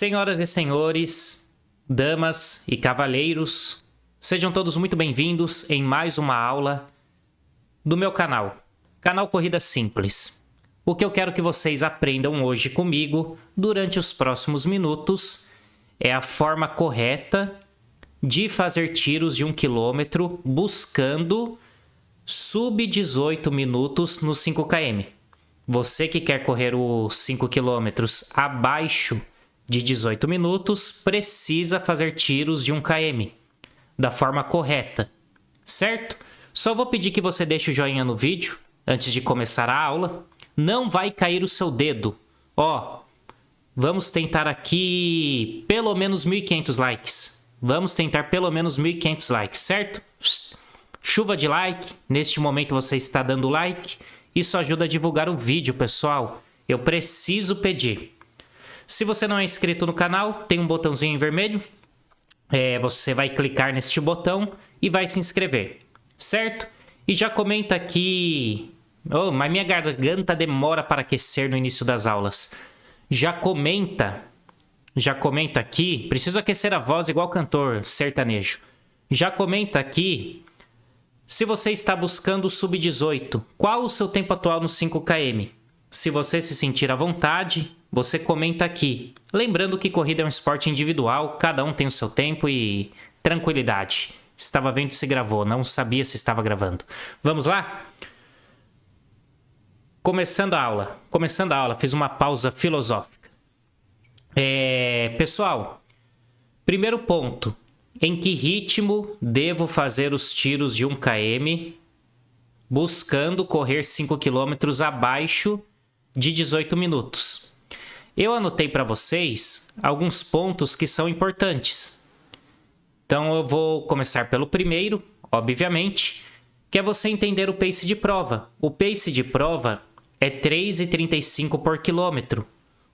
Senhoras e senhores, damas e cavalheiros, sejam todos muito bem-vindos em mais uma aula do meu canal Corrida Simples. O que eu quero que vocês aprendam hoje comigo, durante os próximos minutos, é a forma correta de fazer tiros de 1 km buscando sub 18 minutos no 5 km. Você que quer correr os 5 km abaixo de 18 minutos, precisa fazer tiros de 1 km da forma correta, certo? Só vou pedir que você deixe o joinha no vídeo antes de começar a aula. Não vai cair o seu dedo. Vamos tentar aqui pelo menos 1.500 likes. Vamos tentar pelo menos 1.500 likes, certo? Chuva de like. Neste momento você está dando like. Isso ajuda a divulgar o vídeo, pessoal. Eu preciso pedir. Se você não é inscrito no canal, tem um botãozinho em vermelho. Você vai clicar neste botão e vai se inscrever, certo? E já comenta aqui... mas minha garganta demora para aquecer no início das aulas. Já comenta aqui... Preciso aquecer a voz igual cantor sertanejo. Já comenta aqui se você está buscando o sub-18. Qual o seu tempo atual no 5 km? Se você se sentir à vontade, você comenta aqui. Lembrando que corrida é um esporte individual, cada um tem o seu tempo e tranquilidade. Estava vendo se gravou, não sabia se estava gravando. Vamos lá? Começando a aula, fiz uma pausa filosófica. Pessoal, primeiro ponto. Em que ritmo devo fazer os tiros de 1 km buscando correr 5 km abaixo de 18 minutos? Eu anotei para vocês alguns pontos que são importantes. Então eu vou começar pelo primeiro, obviamente, que é você entender o pace de prova. O pace de prova é 3,35 por quilômetro,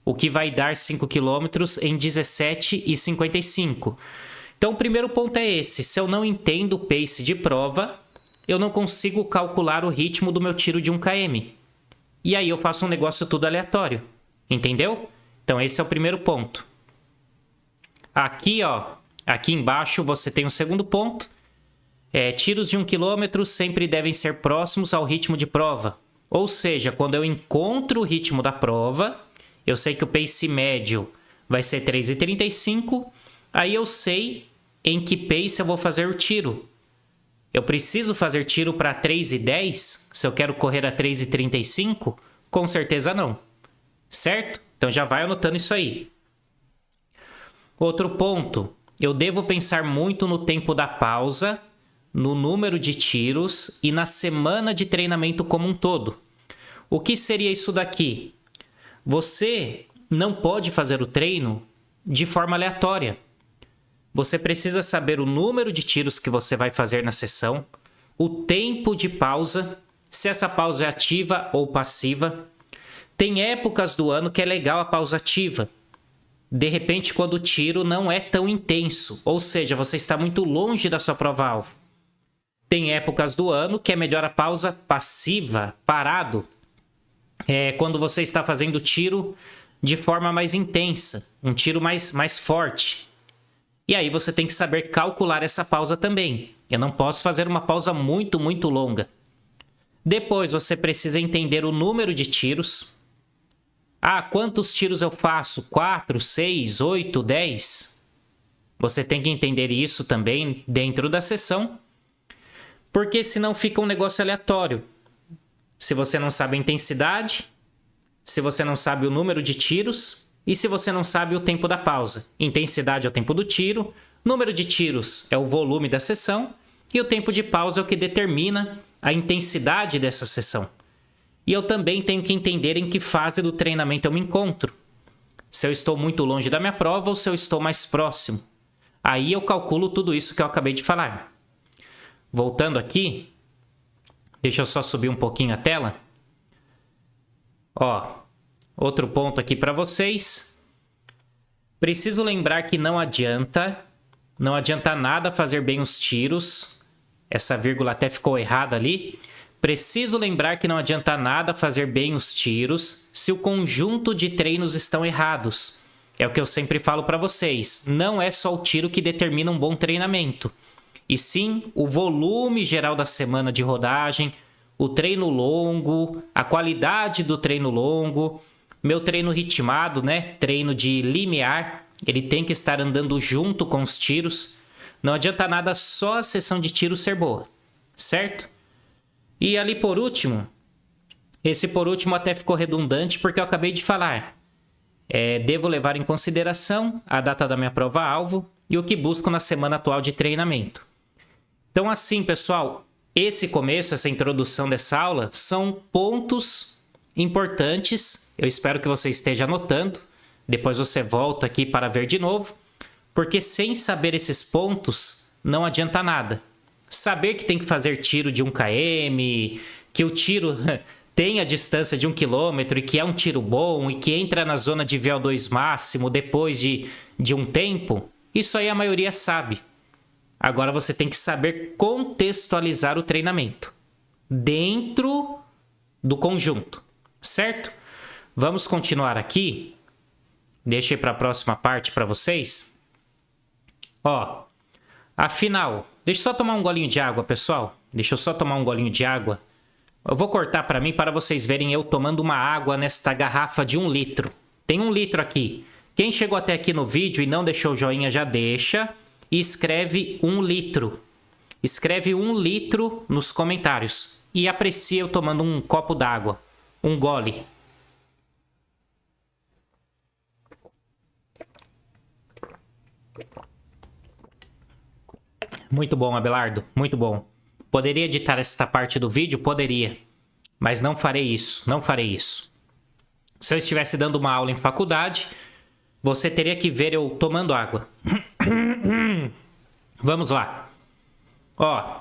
o que vai dar 5 km em 17,55. Então o primeiro ponto é esse. Se eu não entendo o pace de prova, eu não consigo calcular o ritmo do meu tiro de 1 km. E aí eu faço um negócio tudo aleatório. Entendeu? Então esse é o primeiro ponto. Aqui, aqui embaixo você tem o segundo ponto. Tiros de 1 km sempre devem ser próximos ao ritmo de prova. Ou seja, quando eu encontro o ritmo da prova, eu sei que o pace médio vai ser 3,35. Aí eu sei em que pace eu vou fazer o tiro. Eu preciso fazer tiro para 3,10 se eu quero correr a 3,35? Com certeza não. Certo? Então já vai anotando isso aí. Outro ponto. Eu devo pensar muito no tempo da pausa, no número de tiros e na semana de treinamento como um todo. O que seria isso daqui? Você não pode fazer o treino de forma aleatória. Você precisa saber o número de tiros que você vai fazer na sessão, o tempo de pausa, se essa pausa é ativa ou passiva. Tem épocas do ano que é legal a pausa ativa. De repente, quando o tiro não é tão intenso, ou seja, você está muito longe da sua prova-alvo. Tem épocas do ano que é melhor a pausa passiva, parado. Quando você está fazendo tiro de forma mais intensa, um tiro mais forte. E aí você tem que saber calcular essa pausa também. Eu não posso fazer uma pausa muito, muito longa. Depois você precisa entender o número de tiros. Quantos tiros eu faço? 4, 6, 8, 10? Você tem que entender isso também dentro da sessão. Porque senão fica um negócio aleatório. Se você não sabe a intensidade, se você não sabe o número de tiros... E se você não sabe o tempo da pausa? Intensidade é o tempo do tiro, número de tiros é o volume da sessão e o tempo de pausa é o que determina a intensidade dessa sessão. E eu também tenho que entender em que fase do treinamento eu me encontro. Se eu estou muito longe da minha prova ou se eu estou mais próximo. Aí eu calculo tudo isso que eu acabei de falar. Voltando aqui, deixa eu só subir um pouquinho a tela. Outro ponto aqui para vocês. Preciso lembrar que não adianta nada fazer bem os tiros. Essa vírgula até ficou errada ali. Preciso lembrar que não adianta nada fazer bem os tiros se o conjunto de treinos estão errados. É o que eu sempre falo para vocês. Não é só o tiro que determina um bom treinamento, e sim o volume geral da semana de rodagem, o treino longo, a qualidade do treino longo, meu treino ritmado, né? Treino de limiar, ele tem que estar andando junto com os tiros. Não adianta nada só a sessão de tiro ser boa, certo? E ali por último, esse por último até ficou redundante porque eu acabei de falar. Devo levar em consideração a data da minha prova-alvo e o que busco na semana atual de treinamento. Então assim, pessoal, esse começo, essa introdução dessa aula são pontos importantes. Eu espero que você esteja anotando. Depois você volta aqui para ver de novo, porque sem saber esses pontos não adianta nada. Saber que tem que fazer tiro de 1 km, que o tiro tem a distância de 1 km e que é um tiro bom e que entra na zona de VO2 máximo depois de um tempo, isso aí a maioria sabe. Agora você tem que saber contextualizar o treinamento dentro do conjunto, certo? Vamos continuar aqui. Deixa eu ir para a próxima parte para vocês. Ó, afinal, deixa eu só tomar um golinho de água, pessoal. Deixa eu só tomar um golinho de água. Eu vou cortar para mim para vocês verem eu tomando uma água nesta garrafa de 1 litro. Tem 1 litro aqui. Quem chegou até aqui no vídeo e não deixou o joinha já deixa. E escreve 1 litro. Escreve 1 litro nos comentários. E aprecia eu tomando um copo d'água. Um gole. Muito bom, Abelardo. Muito bom. Poderia editar esta parte do vídeo? Poderia. Mas não farei isso. Não farei isso. Se eu estivesse dando uma aula em faculdade, você teria que ver eu tomando água. Vamos lá. Ó.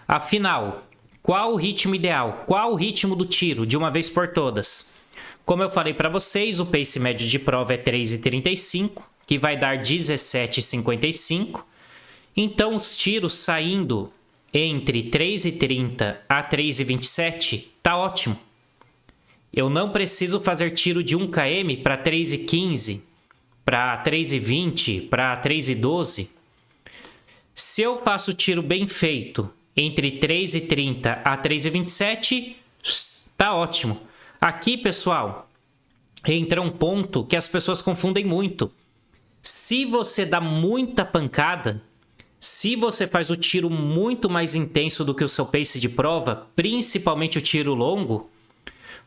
Afinal, qual o ritmo ideal? Qual o ritmo do tiro, de uma vez por todas? Como eu falei para vocês, o pace médio de prova é 3,35, que vai dar 17,55. Então, os tiros saindo entre 3,30 a 3,27 tá ótimo. Eu não preciso fazer tiro de 1 km para 3,15, para 3,20, para 3,12. Se eu faço tiro bem feito entre 3,30 a 3,27, tá ótimo. Aqui, pessoal, entra um ponto que as pessoas confundem muito. Se você dá muita pancada, se você faz o tiro muito mais intenso do que o seu pace de prova, principalmente o tiro longo,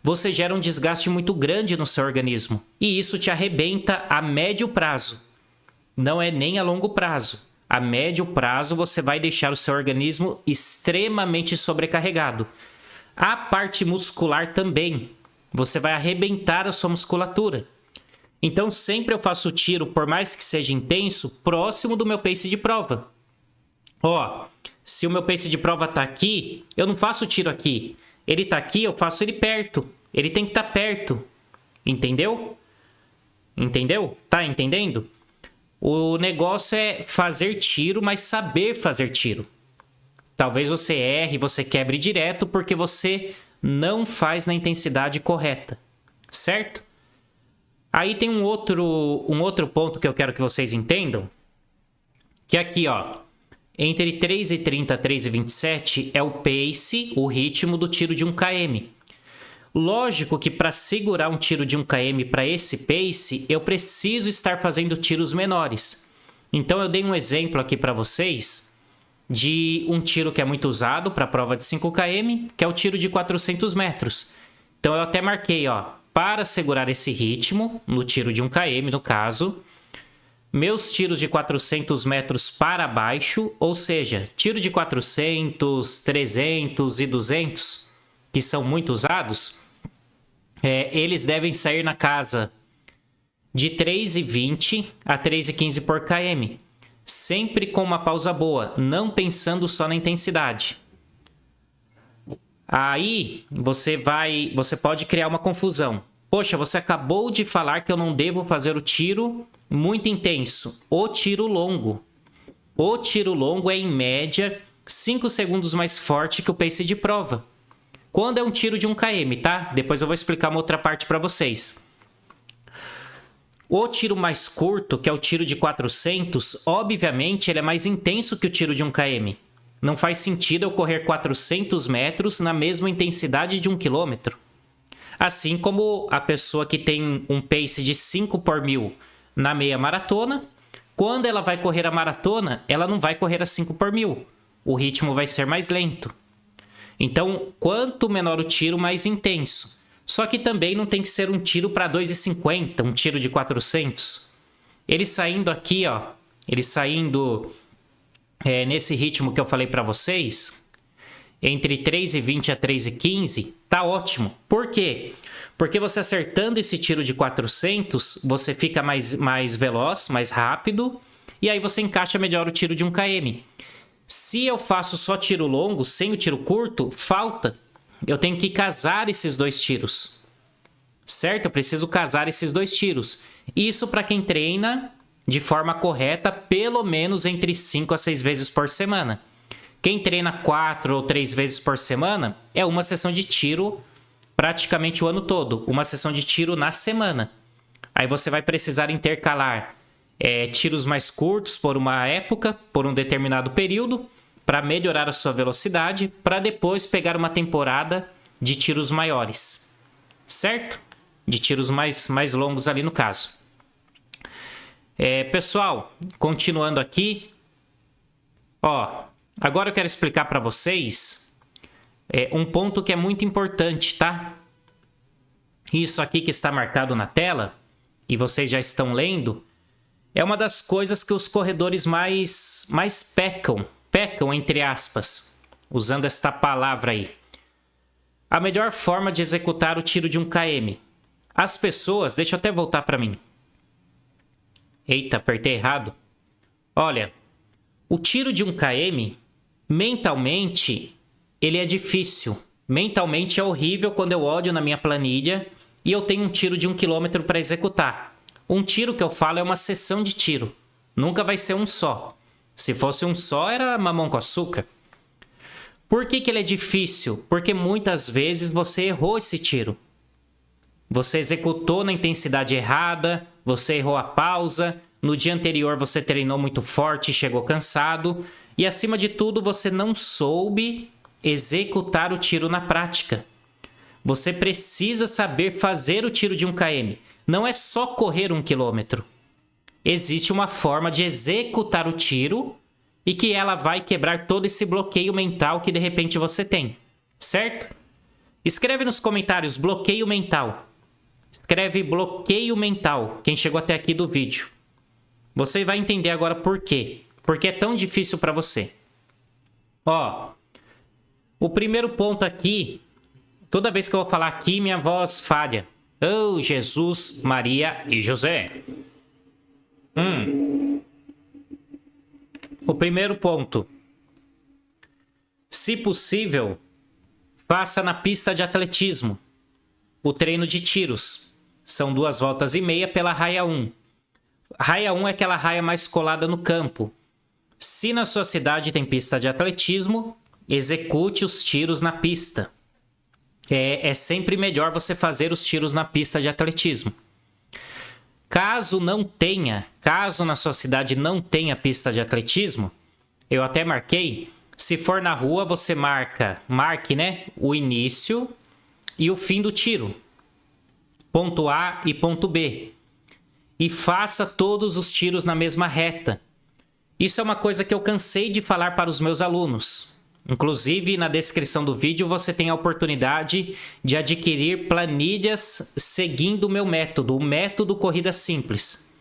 você gera um desgaste muito grande no seu organismo. E isso te arrebenta a médio prazo. Não é nem a longo prazo. A médio prazo você vai deixar o seu organismo extremamente sobrecarregado. A parte muscular também. Você vai arrebentar a sua musculatura. Então sempre eu faço o tiro, por mais que seja intenso, próximo do meu pace de prova. Ó, se o meu pace de prova tá aqui, eu não faço o tiro aqui. Ele tá aqui, eu faço ele perto. Ele tem que estar perto. Entendeu? Entendeu? Tá entendendo? O negócio é fazer tiro, mas saber fazer tiro. Talvez você erre, você quebre direto porque você não faz na intensidade correta. Certo? Aí tem um outro ponto que eu quero que vocês entendam. Que aqui, ó. Entre 3,30 a 3,27 é o pace, o ritmo do tiro de 1 km. Lógico que para segurar um tiro de 1 km para esse pace, eu preciso estar fazendo tiros menores. Então eu dei um exemplo aqui para vocês de um tiro que é muito usado para a prova de 5 km, que é o tiro de 400 metros. Então eu até marquei, ó, para segurar esse ritmo, no tiro de 1 km no caso, meus tiros de 400 metros para baixo, ou seja, tiro de 400, 300 e 200, que são muito usados, eles devem sair na casa de 3,20 a 3,15 por km. Sempre com uma pausa boa, não pensando só na intensidade. Aí você pode criar uma confusão. Poxa, você acabou de falar que eu não devo fazer o tiro muito intenso. O tiro longo. O tiro longo é, em média, 5 segundos mais forte que o pace de prova. Quando é um tiro de 1 km, tá? Depois eu vou explicar uma outra parte para vocês. O tiro mais curto, que é o tiro de 400, obviamente ele é mais intenso que o tiro de 1 km. Não faz sentido eu correr 400 metros na mesma intensidade de 1 quilômetro. Assim como a pessoa que tem um pace de 5 por 1000 na meia maratona, quando ela vai correr a maratona, ela não vai correr a 5 por 1000. O ritmo vai ser mais lento. Então, quanto menor o tiro, mais intenso. Só que também não tem que ser um tiro para 2,50, um tiro de 400. Ele saindo aqui, ó, ele saindo nesse ritmo que eu falei para vocês, entre 3,20 a 3,15, tá ótimo. Por quê? Porque você acertando esse tiro de 400, você fica mais veloz, mais rápido, e aí você encaixa melhor o tiro de 1 km. Se eu faço só tiro longo, sem o tiro curto, falta. Eu tenho que casar esses dois tiros. Certo? Eu preciso casar esses dois tiros. Isso para quem treina de forma correta, pelo menos entre 5 a 6 vezes por semana. Quem treina 4 ou 3 vezes por semana, é uma sessão de tiro praticamente o ano todo. Uma sessão de tiro na semana. Aí você vai precisar intercalar tiros mais curtos por uma época, por um determinado período, para melhorar a sua velocidade, para depois pegar uma temporada de tiros maiores, certo? De tiros mais longos ali no caso. Pessoal, continuando aqui, agora eu quero explicar para vocês um ponto que é muito importante, tá? Isso aqui que está marcado na tela, e vocês já estão lendo, é uma das coisas que os corredores mais pecam, entre aspas, usando esta palavra aí. A melhor forma de executar o tiro de 1 km. As pessoas... Deixa eu até voltar para mim. Eita, apertei errado. Olha, o tiro de 1 km, mentalmente, ele é difícil. Mentalmente é horrível quando eu olho na minha planilha e eu tenho um tiro de 1 km para executar. Um tiro que eu falo é uma sessão de tiro. Nunca vai ser um só. Se fosse um só, era mamão com açúcar. Por que ele é difícil? Porque muitas vezes você errou esse tiro. Você executou na intensidade errada, você errou a pausa, no dia anterior você treinou muito forte e chegou cansado, e acima de tudo você não soube executar o tiro na prática. Você precisa saber fazer o tiro de 1 km. Não é só correr 1 quilômetro. Existe uma forma de executar o tiro e que ela vai quebrar todo esse bloqueio mental que de repente você tem, certo? Escreve nos comentários bloqueio mental. Escreve bloqueio mental, quem chegou até aqui do vídeo. Você vai entender agora por quê. Porque é tão difícil para você. O primeiro ponto aqui, toda vez que eu vou falar aqui, minha voz falha. Oh, Jesus, Maria e José. O primeiro ponto. Se possível, faça na pista de atletismo o treino de tiros. São 2,5 voltas pela raia 1. Raia 1 é aquela raia mais colada no campo. Se na sua cidade tem pista de atletismo, execute os tiros na pista. É sempre melhor você fazer os tiros na pista de atletismo. Caso na sua cidade não tenha pista de atletismo, eu até marquei, se for na rua você marque, né, o início e o fim do tiro. Ponto A e ponto B. E faça todos os tiros na mesma reta. Isso é uma coisa que eu cansei de falar para os meus alunos. Inclusive, na descrição do vídeo você tem a oportunidade de adquirir planilhas seguindo o meu método, o método Corrida Simples.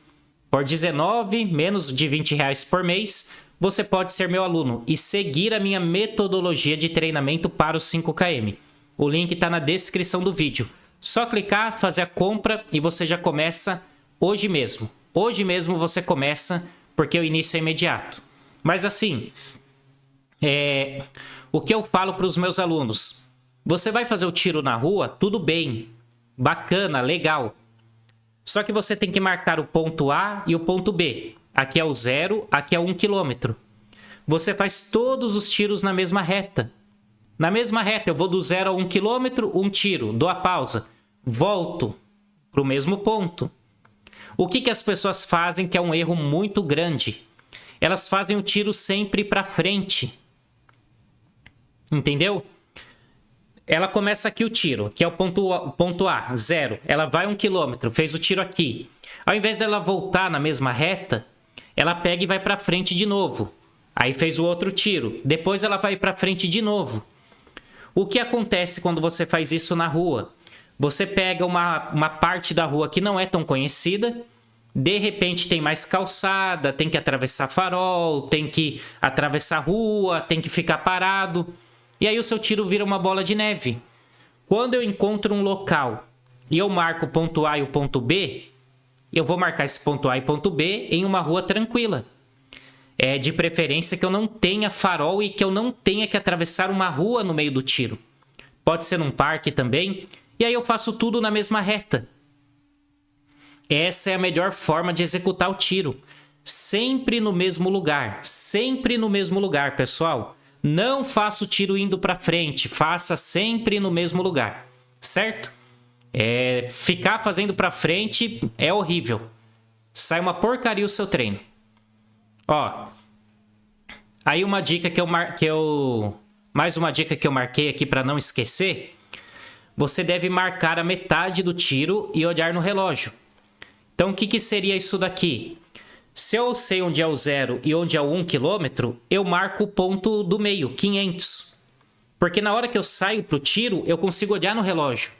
Por R$19, menos de R$20 por mês, você pode ser meu aluno e seguir a minha metodologia de treinamento para os 5 km. O link está na descrição do vídeo. Só clicar, fazer a compra e você já começa hoje mesmo. Hoje mesmo você começa, porque o início é imediato. Mas assim... o que eu falo para os meus alunos? Você vai fazer o tiro na rua? Tudo bem, bacana, legal. Só que você tem que marcar o ponto A e o ponto B. Aqui é o 0, aqui é 1 quilômetro. Você faz todos os tiros na mesma reta. Na mesma reta, eu vou do 0 a 1 quilômetro, um tiro, dou a pausa, volto para o mesmo ponto. O que as pessoas fazem que é um erro muito grande? Elas fazem o tiro sempre para frente. Entendeu? Ela começa aqui o tiro, que é o ponto A, 0. Ela vai 1 km, fez o tiro aqui. Ao invés dela voltar na mesma reta, ela pega e vai para frente de novo. Aí fez o outro tiro. Depois ela vai para frente de novo. O que acontece quando você faz isso na rua? Você pega uma parte da rua que não é tão conhecida, de repente tem mais calçada, tem que atravessar farol, tem que atravessar rua, tem que ficar parado. E aí o seu tiro vira uma bola de neve. Quando eu encontro um local e eu marco o ponto A e o ponto B, eu vou marcar esse ponto A e ponto B em uma rua tranquila. É de preferência que eu não tenha farol e que eu não tenha que atravessar uma rua no meio do tiro. Pode ser num parque também. E aí eu faço tudo na mesma reta. Essa é a melhor forma de executar o tiro. Sempre no mesmo lugar. Sempre no mesmo lugar, pessoal. Não faça o tiro indo para frente. Faça sempre no mesmo lugar. Certo? Ficar fazendo para frente é horrível. Sai uma porcaria o seu treino. Ó. Aí uma dica mais uma dica que eu marquei aqui para não esquecer. Você deve marcar a metade do tiro e olhar no relógio. Então, o que seria isso daqui? Se eu sei onde é o 0 e onde é o 1 km, eu marco o ponto do meio, 500. Porque na hora que eu saio para o tiro, eu consigo olhar no relógio.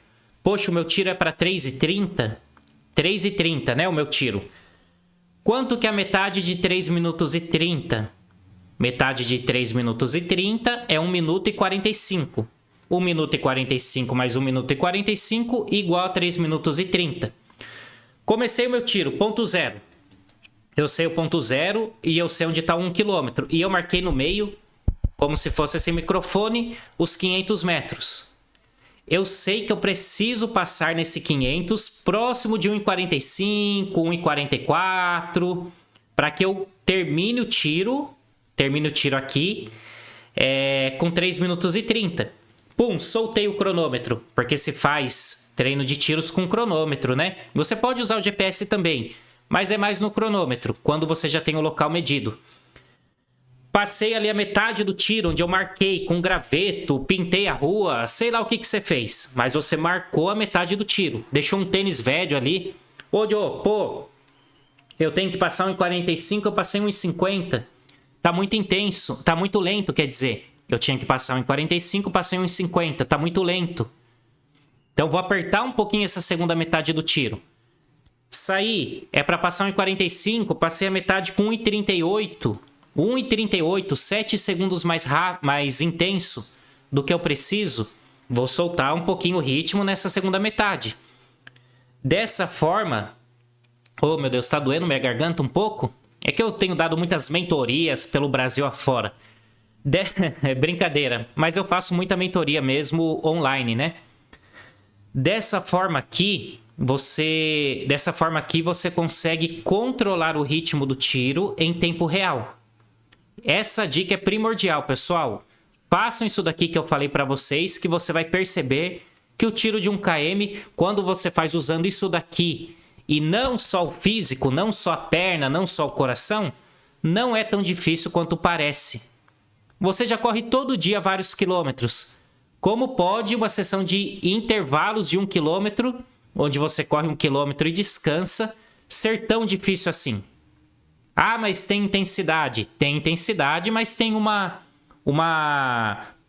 Poxa, o meu tiro é para 3h30. 3h30, né, o meu tiro. Quanto que é a metade de 3 minutos e 30? Metade de 3 minutos e 30 é 1 minuto e 45. 1 minuto e 45 mais 1 minuto e 45 igual a 3 minutos e 30. Comecei o meu tiro, ponto 0. Eu sei o ponto 0 e eu sei onde está 1 km. E eu marquei no meio, como se fosse esse microfone, os 500 metros. Eu sei que eu preciso passar nesse 500 próximo de 1,45, 1,44, para que eu termine o tiro aqui com 3 minutos e 30. Pum, soltei o cronômetro, porque se faz treino de tiros com cronômetro, né? Você pode usar o GPS também, mas é mais no cronômetro, quando você já tem o local medido. Passei ali a metade do tiro, onde eu marquei com graveto, pintei a rua, sei lá o que você fez, mas você marcou a metade do tiro. Deixou um tênis velho ali. Olhou, pô, eu tenho que passar 1,45, eu passei 1,50. Tá muito intenso, tá muito lento, quer dizer. Eu tinha que passar 1,45, passei 1,50. Tá muito lento. Então, vou apertar um pouquinho essa segunda metade do tiro. Saí, é para passar 1,45, passei a metade com 1,38. 1,38, 7 segundos mais intenso do que eu preciso. Vou soltar um pouquinho o ritmo nessa segunda metade. Dessa forma... Oh, meu Deus, tá doendo minha garganta um pouco? É que eu tenho dado muitas mentorias pelo Brasil afora. Brincadeira, mas eu faço muita mentoria mesmo online, né? Dessa forma aqui, você consegue controlar o ritmo do tiro em tempo real. Essa dica é primordial, pessoal. Façam isso daqui que eu falei para vocês, que você vai perceber que o tiro de 1 km, quando você faz usando isso daqui, e não só o físico, não só a perna, não só o coração, não é tão difícil quanto parece. Você já corre todo dia vários quilômetros. Como pode uma sessão de intervalos de 1 km, onde você corre 1 km e descansa, ser tão difícil assim? Ah, mas tem intensidade. Tem intensidade, mas tem uma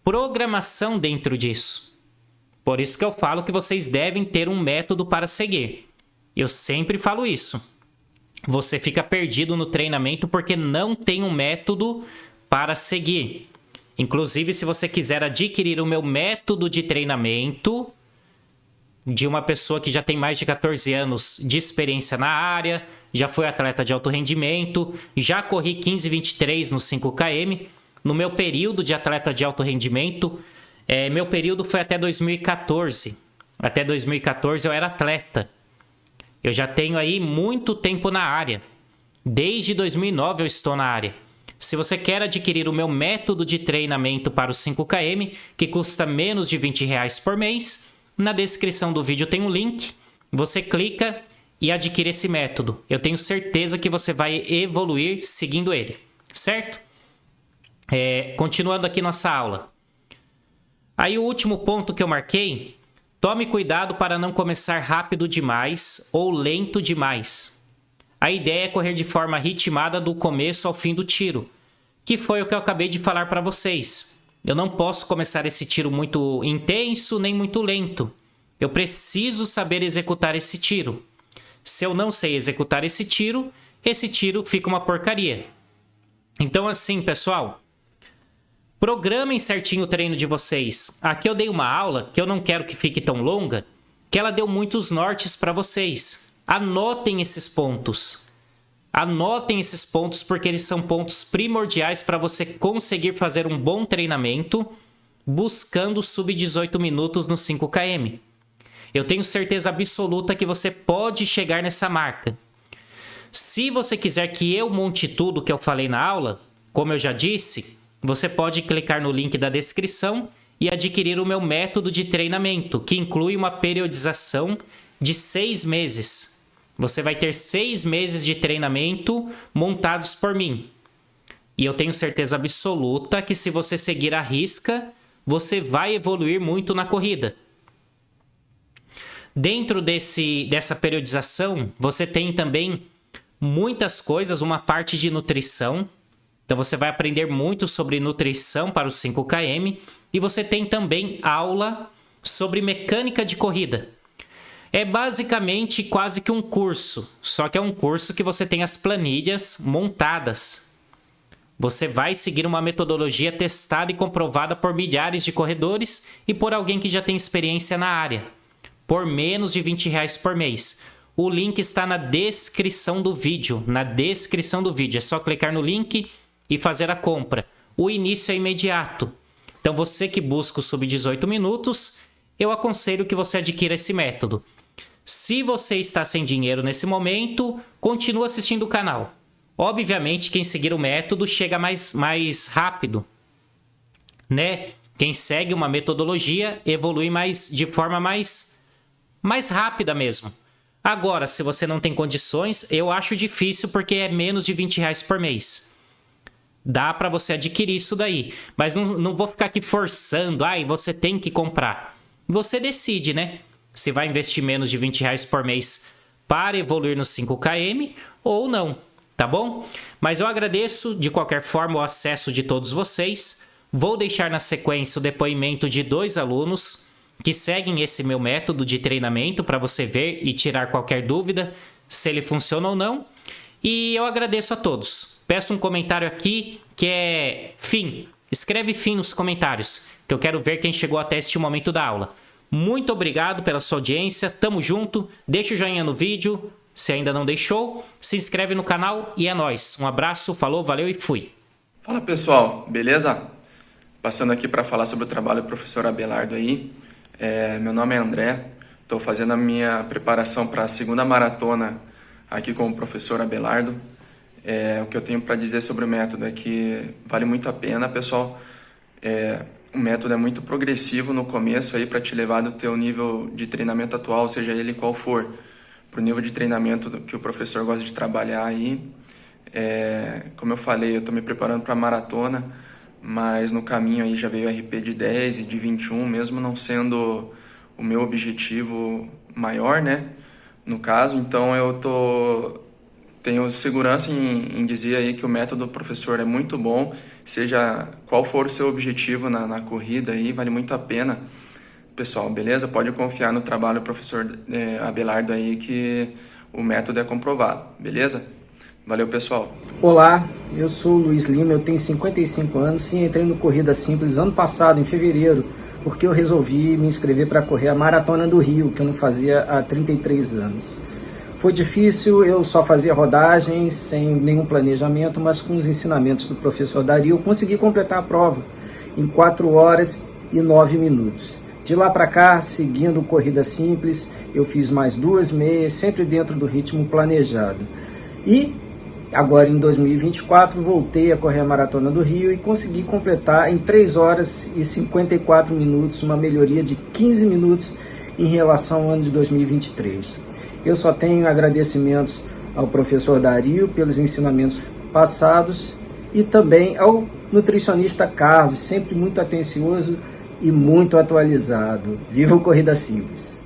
programação dentro disso. Por isso que eu falo que vocês devem ter um método para seguir. Eu sempre falo isso. Você fica perdido no treinamento porque não tem um método para seguir. Inclusive, se você quiser adquirir o meu método de treinamento de uma pessoa que já tem mais de 14 anos de experiência na área, já foi atleta de alto rendimento, já corri 15,23 no 5 km, no meu período de atleta de alto rendimento, meu período foi até 2014. Até 2014 eu era atleta. Eu já tenho aí muito tempo na área. Desde 2009 eu estou na área. Se você quer adquirir o meu método de treinamento para os 5 km, que custa menos de R$20 por mês, na descrição do vídeo tem um link. Você clica e adquira esse método. Eu tenho certeza que você vai evoluir seguindo ele, certo? Continuando aqui nossa aula. Aí o último ponto que eu marquei: tome cuidado para não começar rápido demais ou lento demais. A ideia é correr de forma ritmada do começo ao fim do tiro, que foi o que eu acabei de falar para vocês. Eu não posso começar esse tiro muito intenso nem muito lento. Eu preciso saber executar esse tiro. Se eu não sei executar esse tiro fica uma porcaria. Então assim, pessoal, programem certinho o treino de vocês. Aqui eu dei uma aula que eu não quero que fique tão longa, que ela deu muitos nortes para vocês. Anotem esses pontos. Anotem esses pontos porque eles são pontos primordiais para você conseguir fazer um bom treinamento buscando sub 18 minutos no 5km. Eu tenho certeza absoluta que você pode chegar nessa marca. Se você quiser que eu monte tudo que eu falei na aula, como eu já disse, você pode clicar no link da descrição e adquirir o meu método de treinamento, que inclui uma periodização de 6 meses. Você vai ter 6 meses de treinamento montados por mim. E eu tenho certeza absoluta que se você seguir à risca, você vai evoluir muito na corrida. Dentro dessa periodização, você tem também muitas coisas, uma parte de nutrição. Então você vai aprender muito sobre nutrição para os 5km. E você tem também aula sobre mecânica de corrida. É basicamente quase que um curso, só que é um curso que você tem as planilhas montadas. Você vai seguir uma metodologia testada e comprovada por milhares de corredores e por alguém que já tem experiência na área, por menos de R$20 por mês. O link está na descrição do vídeo. É só clicar no link e fazer a compra. O início é imediato. Então você que busca o sub 18 minutos, eu aconselho que você adquira esse método. Se você está sem dinheiro nesse momento, continue assistindo o canal. Obviamente, quem seguir o método chega mais rápido, né? Quem segue uma metodologia evolui de forma mais rápida mesmo. Agora, se você não tem condições, eu acho difícil porque é menos de R$20 por mês. Dá para você adquirir isso daí. Mas não vou ficar aqui forçando. Você tem que comprar. Você decide, né? Se vai investir menos de R$20 por mês para evoluir no 5km ou não, tá bom? Mas eu agradeço de qualquer forma o acesso de todos vocês. Vou deixar na sequência o depoimento de 2 alunos que seguem esse meu método de treinamento para você ver e tirar qualquer dúvida se ele funciona ou não. E eu agradeço a todos. Peço um comentário aqui que é fim. Escreve fim nos comentários, que eu quero ver quem chegou até este momento da aula. Muito obrigado pela sua audiência, tamo junto, deixa o joinha no vídeo, se ainda não deixou, se inscreve no canal e é nóis. Um abraço, falou, valeu e fui. Fala pessoal, beleza? Passando aqui para falar sobre o trabalho do professor Abelardo aí. Meu nome é André, estou fazendo a minha preparação para a segunda maratona aqui com o professor Abelardo. O que eu tenho para dizer sobre o método é que vale muito a pena, pessoal. O método é muito progressivo no começo aí para te levar do teu nível de treinamento atual, seja ele qual for, para o nível de treinamento que o professor gosta de trabalhar aí. Como eu falei, eu estou me preparando para a maratona, mas no caminho aí já veio RP de 10 e de 21, mesmo não sendo o meu objetivo maior, né? No caso, então tenho segurança em dizer aí que o método do professor é muito bom, seja qual for o seu objetivo na corrida aí, vale muito a pena. Pessoal, beleza? Pode confiar no trabalho do professor Abelardo aí que o método é comprovado, beleza? Valeu, pessoal. Olá, eu sou o Luiz Lima, eu tenho 55 anos e entrei no Corrida Simples ano passado, em fevereiro, porque eu resolvi me inscrever para correr a Maratona do Rio, que eu não fazia há 33 anos. Foi difícil, eu só fazia rodagens, sem nenhum planejamento, mas com os ensinamentos do professor Dario, eu consegui completar a prova em 4 horas e 9 minutos. De lá para cá, seguindo Corrida Simples, eu fiz mais 2 meias, sempre dentro do ritmo planejado. E agora em 2024 voltei a correr a Maratona do Rio e consegui completar em 3 horas e 54 minutos, uma melhoria de 15 minutos em relação ao ano de 2023. Eu só tenho agradecimentos ao professor Dario pelos ensinamentos passados e também ao nutricionista Carlos, sempre muito atencioso e muito atualizado. Viva o Corrida Simples!